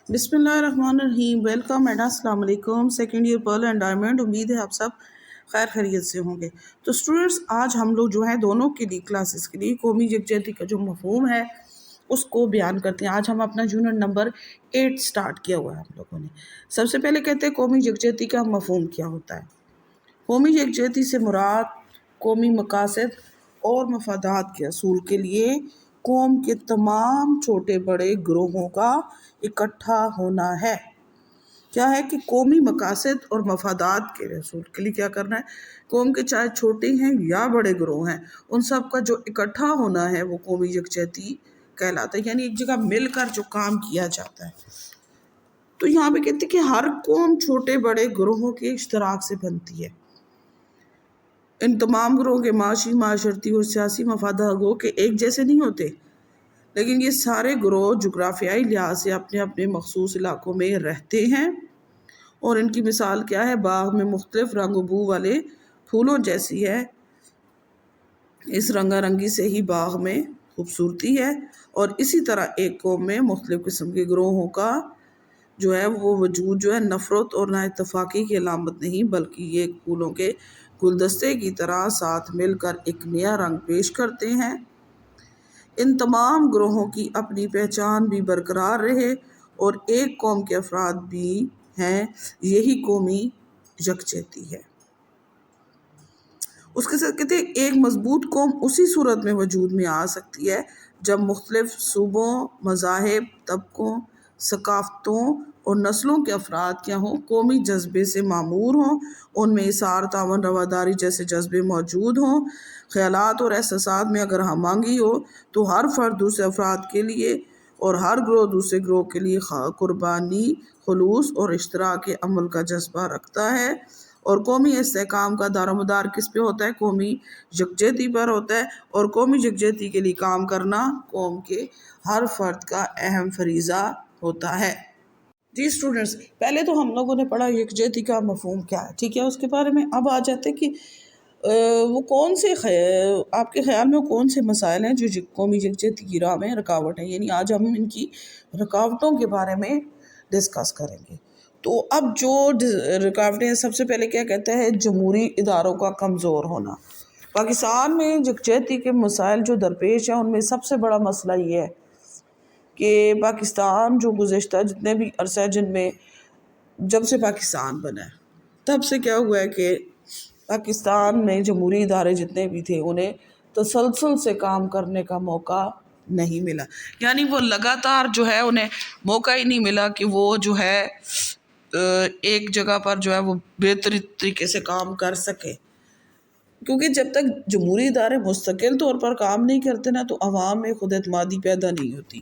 بسم اللہ الرحمن الرحیم، ویلکم اینڈ السلام علیکم second year pearl and diamond. امید ہے آپ سب خیر خیریت سے ہوں گے۔ تو اسٹوڈنٹس، آج ہم لوگ جو ہے دونوں کے لیے کلاسز کے لیے قومی یکجہتی کا جو مفہوم ہے اس کو بیان کرتے ہیں۔ آج ہم اپنا یونٹ نمبر 8 سٹارٹ کیا ہوا ہے ہم لوگوں نے۔ سب سے پہلے کہتے ہیں قومی یکجہتی کا مفہوم کیا ہوتا ہے۔ قومی یکجہتی سے مراد قومی مقاصد اور مفادات کے حصول کے لیے قوم کے تمام چھوٹے بڑے گروہوں کا اکٹھا ہونا ہے۔ کیا ہے کہ قومی مقاصد اور مفادات کے حصول کے لیے کیا کرنا ہے؟ قوم کے چاہے چھوٹے ہیں یا بڑے گروہ ہیں، ان سب کا جو اکٹھا ہونا ہے وہ قومی یکجہتی کہلاتا ہے، یعنی ایک جگہ مل کر جو کام کیا جاتا ہے۔ تو یہاں پہ کہتے ہیں کہ ہر قوم چھوٹے بڑے گروہوں کے اشتراک سے بنتی ہے۔ ان تمام گروہوں کے معاشی، معاشرتی اور سیاسی مفادات گو کہ ایک جیسے نہیں ہوتے، لیکن یہ سارے گروہ جغرافیائی لحاظ سے اپنے اپنے مخصوص علاقوں میں رہتے ہیں، اور ان کی مثال کیا ہے؟ باغ میں مختلف رنگ و بو والے پھولوں جیسی ہے۔ اس رنگا رنگی سے ہی باغ میں خوبصورتی ہے، اور اسی طرح ایک قوم میں مختلف قسم کے گروہوں کا جو ہے وہ وجود جو ہے نفرت اور نا اتفاقی کی علامت نہیں، بلکہ یہ پھولوں کے گلدستے کی طرح ساتھ مل کر ایک نیا رنگ پیش کرتے ہیں۔ ان تمام گروہوں کی اپنی پہچان بھی برقرار رہے اور ایک قوم کے افراد بھی ہیں، یہی قومی یکجہتی ہے۔ اس کے ساتھ کہتے ہیں ایک مضبوط قوم اسی صورت میں وجود میں آ سکتی ہے جب مختلف صوبوں، مذاہب، طبقوں، ثقافتوں اور نسلوں کے افراد کیا ہوں؟ قومی جذبے سے معمور ہوں، ان میں اثار، تعاون، رواداری جیسے جذبے موجود ہوں۔ خیالات اور احساسات میں اگر ہم آہنگی ہو تو ہر فرد دوسرے افراد کے لیے اور ہر گروہ دوسرے گروہ کے لیے قربانی، خلوص اور اشتراک عمل کا جذبہ رکھتا ہے، اور قومی استحکام کا دار و مدار کس پہ ہوتا ہے؟ قومی یکجہتی پر ہوتا ہے، اور قومی یکجہتی کے لیے کام کرنا قوم کے ہر فرد کا اہم فریضہ ہوتا ہے۔ جی اسٹوڈنٹس، پہلے تو ہم لوگوں نے پڑھا یکجہتی کا مفہوم کیا ہے، ٹھیک ہے؟ اس کے بارے میں اب آ جاتے کہ وہ کون سے آپ کے خیال میں کون سے مسائل ہیں جو قومی یکجہتی کی راہ میں رکاوٹ ہیں، یعنی آج ہم ان کی رکاوٹوں کے بارے میں ڈسکس کریں گے۔ تو اب جو رکاوٹیں ہیں، سب سے پہلے کیا کہتا ہے؟ جمہوری اداروں کا کمزور ہونا۔ پاکستان میں یکجہتی کے مسائل جو درپیش ہیں ان میں سب سے بڑا مسئلہ یہ ہے کہ پاکستان جو گزشتہ جتنے بھی عرصہ جن میں جب سے پاکستان بنا ہے تب سے کیا ہوا ہے کہ پاکستان میں جمہوری ادارے جتنے بھی تھے انہیں تسلسل سے کام کرنے کا موقع نہیں ملا، یعنی وہ لگاتار جو ہے انہیں موقع ہی نہیں ملا کہ وہ جو ہے ایک جگہ پر جو ہے وہ بہترین طریقے سے کام کر سکے، کیونکہ جب تک جمہوری ادارے مستقل طور پر کام نہیں کرتے نا تو عوام میں خود اعتمادی پیدا نہیں ہوتی،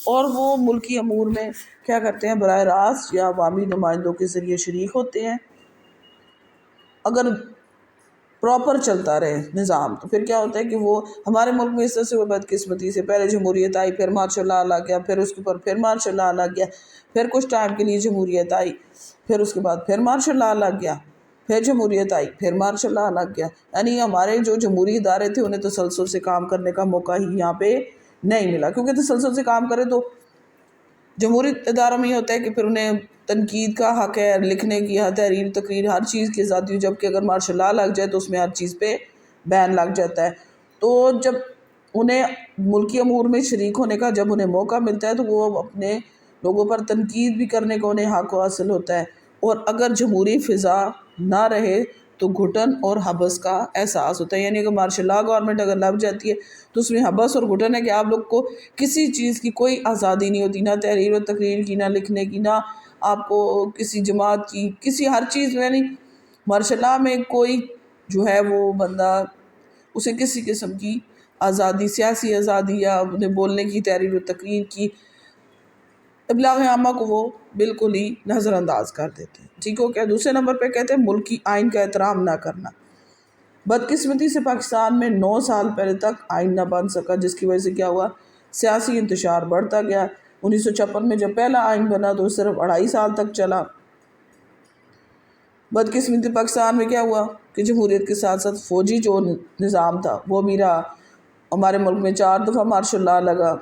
اور وہ ملکی امور میں کیا کرتے ہیں؟ براہ راست یا عوامی نمائندوں کے ذریعے شریک ہوتے ہیں۔ اگر پراپر چلتا رہے نظام تو پھر کیا ہوتا ہے کہ وہ ہمارے ملک میں اس طرح سے وہ بدقسمتی سے پہلے جمہوریت آئی، پھر مارشل لاء لگ گیا، پھر اس کے اوپر پھر مارشل لاء لگ گیا، پھر کچھ ٹائم کے لیے جمہوریت آئی، پھر اس کے بعد پھر مارشل لاء لگ گیا، پھر جمہوریت آئی، پھر مارشل لاء لگ گیا، یعنی ہمارے جو جمہوری ادارے تھے انہیں تسلسل سے کام کرنے کا موقع ہی یہاں پہ نہیں ملا، کیونکہ تسلسل سے کام کرے تو جمہوری اداروں میں یہ ہوتا ہے کہ پھر انہیں تنقید کا حق ہے، لکھنے کی، تحریر، تقریر، ہر چیز کی آزادی ہو، جبکہ اگر مارشل لاء لگ جائے تو اس میں ہر چیز پہ بین لگ جاتا ہے۔ تو جب انہیں ملکی امور میں شریک ہونے کا جب انہیں موقع ملتا ہے تو وہ اپنے لوگوں پر تنقید بھی کرنے کا انہیں حق حاصل ہوتا ہے، اور اگر جمہوری فضا نہ رہے تو گھٹن اور حبس کا احساس ہوتا ہے، یعنی اگر مارشل لاء گورنمنٹ اگر لگ جاتی ہے تو اس میں حبس اور گھٹن ہے کہ آپ لوگ کو کسی چیز کی کوئی آزادی نہیں ہوتی، نہ تحریر و تقریر کی، نہ لکھنے کی، نہ آپ کو کسی جماعت کی، کسی ہر چیز میں، یعنی مارشل لاء میں کوئی جو ہے وہ بندہ اسے کسی قسم کی آزادی، سیاسی آزادی یا انہیں بولنے کی، تحریر و تقریر کی، ابلاغ عامہ کو وہ بالکل ہی نظر انداز کر دیتے ہیں، ٹھیک ہو کیا؟ دوسرے نمبر پہ کہتے ہیں ملکی آئین کا احترام نہ کرنا۔ بدقسمتی سے پاکستان میں 9 سال پہلے تک آئین نہ بن سکا، جس کی وجہ سے کیا ہوا؟ سیاسی انتشار بڑھتا گیا۔ 1956 میں جب پہلا آئین بنا تو صرف 2.5 سال تک چلا۔ بدقسمتی پاکستان میں کیا ہوا کہ جمہوریت کے ساتھ ساتھ فوجی جو نظام تھا وہ بھی رہا، ہمارے ملک میں 4 دفعہ مارشل لاء لگا،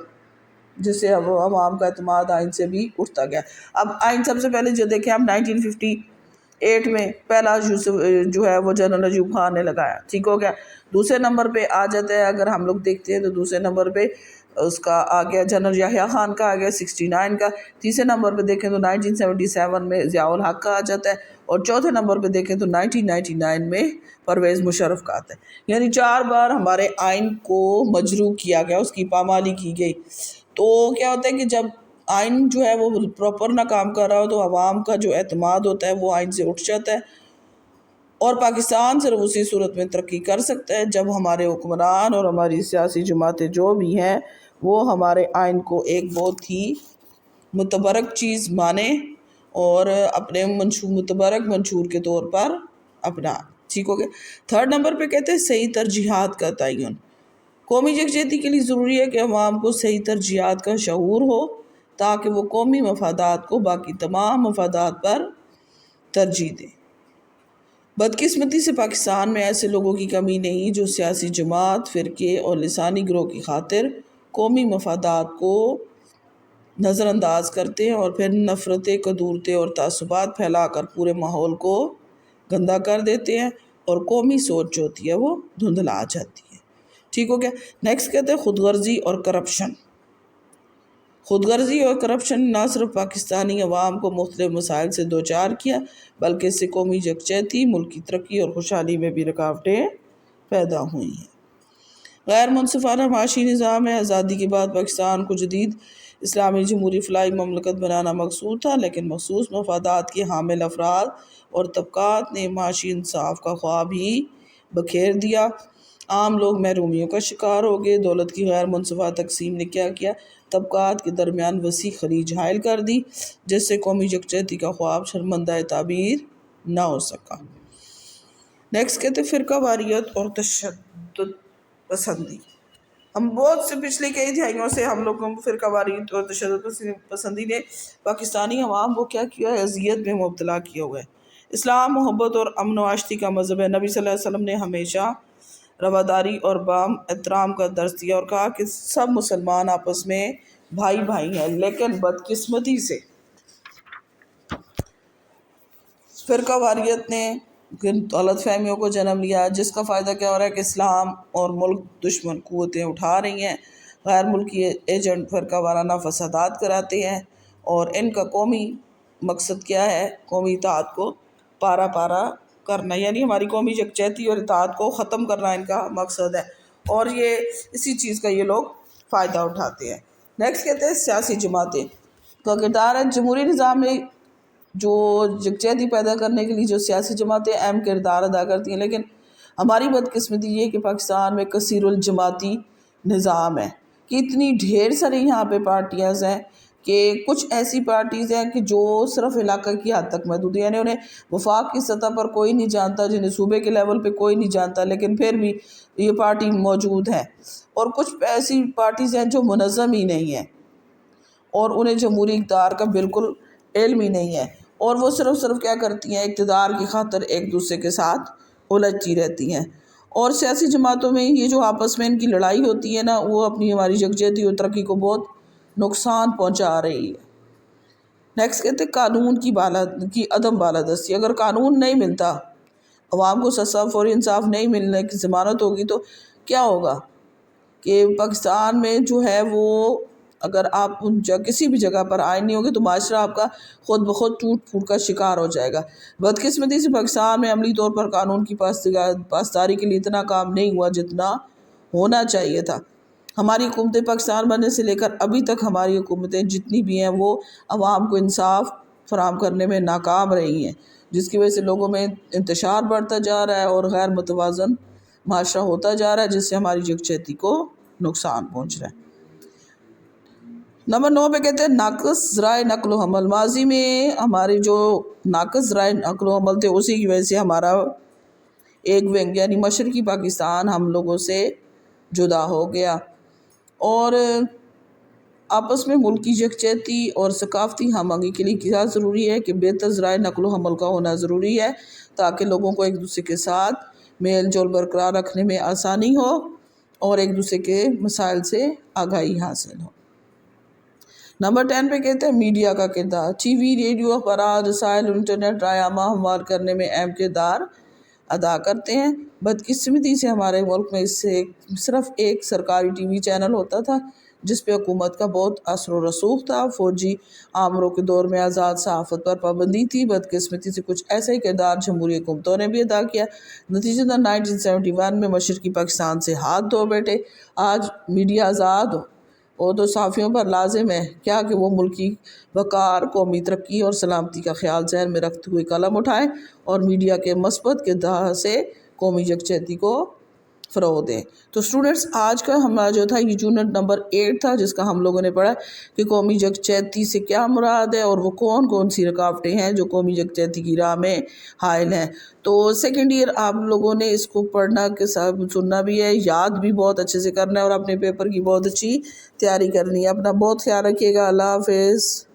جس سے اب عوام کا اعتماد آئین سے بھی اٹھتا گیا۔ اب آئین سب سے پہلے جو دیکھیں ہم 1958 میں پہلا جو ہے وہ جنرل ایوب خان نے لگایا، ٹھیک ہو گیا۔ دوسرے نمبر پہ آ جاتا ہے، اگر ہم لوگ دیکھتے ہیں تو دوسرے نمبر پہ اس کا آ گیا جنرل یحییٰ خان کا، آ گیا 69 کا۔ تیسرے نمبر پہ دیکھیں تو 1977 میں ضیاء الحق کا آ جاتا ہے، اور چوتھے نمبر پہ دیکھیں تو 1999 میں پرویز مشرف کا آتا ہے۔ یعنی 4 بار ہمارے آئین کو مجروح کیا گیا، اس کی پامالی کی گئی۔ تو کیا ہوتا ہے کہ جب آئین جو ہے وہ پراپر نہ کام کر رہا ہو تو عوام کا جو اعتماد ہوتا ہے وہ آئین سے اٹھ جاتا ہے، اور پاکستان صرف اسی صورت میں ترقی کر سکتا ہے جب ہمارے حکمران اور ہماری سیاسی جماعتیں جو بھی ہیں وہ ہمارے آئین کو ایک بہت ہی متبرک چیز مانیں اور اپنے متبرک منشور کے طور پر اپنا، ٹھیک ہو گیا۔ تھرڈ نمبر پہ کہتے ہیں صحیح ترجیحات کا تعین۔ قومی یکجہتی کے لیے ضروری ہے کہ عوام کو صحیح ترجیحات کا شعور ہو تاکہ وہ قومی مفادات کو باقی تمام مفادات پر ترجیح دیں۔ بدقسمتی سے پاکستان میں ایسے لوگوں کی کمی نہیں جو سیاسی جماعت، فرقے اور لسانی گروہ کی خاطر قومی مفادات کو نظر انداز کرتے ہیں اور پھر نفرتیں، کدورتیں اور تعصبات پھیلا کر پورے ماحول کو گندا کر دیتے ہیں، اور قومی سوچ جو ہوتی ہے وہ دھندلا جاتی ہے، ٹھیک ہو گیا۔ نیکسٹ کہتے ہیں خود غرضی اور کرپشن۔ خود غرضی اور کرپشن نہ صرف پاکستانی عوام کو مختلف مسائل سے دوچار کیا بلکہ اس سے قومی یکجہتی، ملک کی ترقی اور خوشحالی میں بھی رکاوٹیں پیدا ہوئی ہیں۔ غیر منصفانہ معاشی نظام ہے۔ آزادی کے بعد پاکستان کو جدید اسلامی جمہوری فلاحی مملکت بنانا مقصود تھا، لیکن مخصوص مفادات کے حامل افراد اور طبقات نے معاشی انصاف کا خواب ہی بکھیر دیا۔ عام لوگ محرومیوں کا شکار ہو گئے۔ دولت کی غیر منصفانہ تقسیم نے کیا کیا؟ طبقات کے درمیان وسیع خلیج حائل کر دی، جس سے قومی یکجہتی کا خواب شرمندہ تعبیر نہ ہو سکا۔ نیکسٹ کہتے ہیں فرقہ واریت اور تشدد پسندی۔ ہم بہت سے پچھلے کئی دہائیوں سے ہم لوگوں کو فرقہ واریت اور تشدد پسندی نے پاکستانی عوام کو کیا کیا ہے؟ اذیت میں مبتلا کیا ہوا ہے۔ اسلام محبت اور امن و آشتی کا مذہب ہے۔ نبی صلی اللہ علیہ وسلم نے ہمیشہ رواداری اور باہم احترام کا درس دیا اور کہا کہ سب مسلمان آپس میں بھائی بھائی ہیں، لیکن بدقسمتی سے فرقہ واریت نے غلط فہمیوں کو جنم لیا، جس کا فائدہ کیا ہو رہا ہے کہ اسلام اور ملک دشمن قوتیں اٹھا رہی ہیں۔ غیر ملکی ایجنٹ فرقہ وارانہ فسادات کراتے ہیں، اور ان کا قومی مقصد کیا ہے؟ قومی اتحاد کو پارا پارا کرنا، یعنی ہماری قومی یکجہتی اور اتحاد کو ختم کرنا ان کا مقصد ہے، اور یہ اسی چیز کا یہ لوگ فائدہ اٹھاتے ہیں۔ نیکسٹ کہتے ہیں سیاسی جماعتیں کا کردار ہے۔ جمہوری نظام میں جو یکجہتی پیدا کرنے کے لیے جو سیاسی جماعتیں اہم کردار ادا کرتی ہیں، لیکن ہماری بدقسمتی یہ کہ پاکستان میں کثیر الجماعتی نظام ہے کہ اتنی ڈھیر ساری یہاں پہ پارٹیاں ہیں کہ کچھ ایسی پارٹیز ہیں کہ جو صرف علاقہ کی حد تک محدود ہیں، یعنی انہیں وفاق کی سطح پر کوئی نہیں جانتا، جنہیں صوبے کے لیول پہ کوئی نہیں جانتا، لیکن پھر بھی یہ پارٹی موجود ہے۔ اور کچھ ایسی پارٹیز ہیں جو منظم ہی نہیں ہیں اور انہیں جمہوری اقتدار کا بالکل علم ہی نہیں ہے، اور وہ صرف کیا کرتی ہیں؟ اقتدار کی خاطر ایک دوسرے کے ساتھ الجھتی رہتی ہیں۔ اور سیاسی جماعتوں میں یہ جو آپس میں ان کی لڑائی ہوتی ہے نا، وہ اپنی ہماری یکجہتی اور ترقی کو بہت نقصان پہنچا رہی ہے۔ نیکسٹ کہتے ہیں قانون کی عدم بالادستی۔ اگر قانون نہیں ملتا، عوام کو سزا فوری انصاف نہیں ملنے کی ضمانت ہوگی تو کیا ہوگا کہ پاکستان میں جو ہے وہ اگر آپ کسی بھی جگہ پر آئین نہیں ہوگے تو معاشرہ آپ کا خود بخود ٹوٹ پھوٹ کا شکار ہو جائے گا۔ بدقسمتی سے پاکستان میں عملی طور پر قانون کی پاسداری کے لیے اتنا کام نہیں ہوا جتنا ہونا چاہیے تھا۔ ہماری حکومتیں پاکستان بننے سے لے کر ابھی تک ہماری حکومتیں جتنی بھی ہیں وہ عوام کو انصاف فراہم کرنے میں ناکام رہی ہیں، جس کی وجہ سے لوگوں میں انتشار بڑھتا جا رہا ہے اور غیر متوازن معاشرہ ہوتا جا رہا ہے، جس سے ہماری یکجہتی کو نقصان پہنچ رہا ہے۔ نمبر 9 پہ کہتے ہیں ناقص ذرائع نقل و حمل۔ ماضی میں ہمارے جو ناقص ذرائع نقل و حمل تھے اسی کی وجہ سے ہمارا ایک ونگ یعنی مشرقی پاکستان ہم لوگوں سے جدا ہو گیا، اور آپس میں ملکی یکجہتی اور ثقافتی ہم آہنگی کے لیے کیا ضروری ہے کہ بہتر ذرائع نقل و حمل کا ہونا ضروری ہے تاکہ لوگوں کو ایک دوسرے کے ساتھ میل جول برقرار رکھنے میں آسانی ہو اور ایک دوسرے کے مسائل سے آگاہی حاصل ہو۔ نمبر 10 پہ کہتے ہیں میڈیا کا کردار. ٹی وی، ریڈیو، اخبارات، رسائل، انٹرنیٹ ڈرامہ ہموار کرنے میں اہم کردار ادا کرتے ہیں. بدقسمتی سے ہمارے ملک میں اس سے صرف ایک سرکاری ٹی وی چینل ہوتا تھا جس پہ حکومت کا بہت اثر و رسوخ تھا. فوجی آمروں کے دور میں آزاد صحافت پر پابندی تھی. بدقسمتی سے کچھ ایسا ہی کردار جمہوری حکومتوں نے بھی ادا کیا. نتیجتاً 1971 میں مشرقی پاکستان سے ہاتھ دھو بیٹھے. آج میڈیا آزاد وہ تو صحافیوں پر لازم ہے کیا کہ وہ ملکی وقار، قومی ترقی اور سلامتی کا خیال ذہن میں رکھتے ہوئے قلم اٹھائیں اور میڈیا کے مثبت کردار سے قومی یکجہتی کو فروغ دیں. تو اسٹوڈنٹس آج کا ہمارا جو تھا یہ یونٹ نمبر 8 تھا جس کا ہم لوگوں نے پڑھا کہ قومی یکجہتی سے کیا مراد ہے اور وہ کون کون سی رکاوٹیں ہیں جو قومی یکجہتی کی راہ میں حائل ہیں. تو سیکنڈ ایئر آپ لوگوں نے اس کو پڑھنا کے ساتھ سننا بھی ہے، یاد بھی بہت اچھے سے کرنا ہے اور اپنے پیپر کی بہت اچھی تیاری کرنی ہے. اپنا بہت خیال رکھیے گا. اللہ حافظ.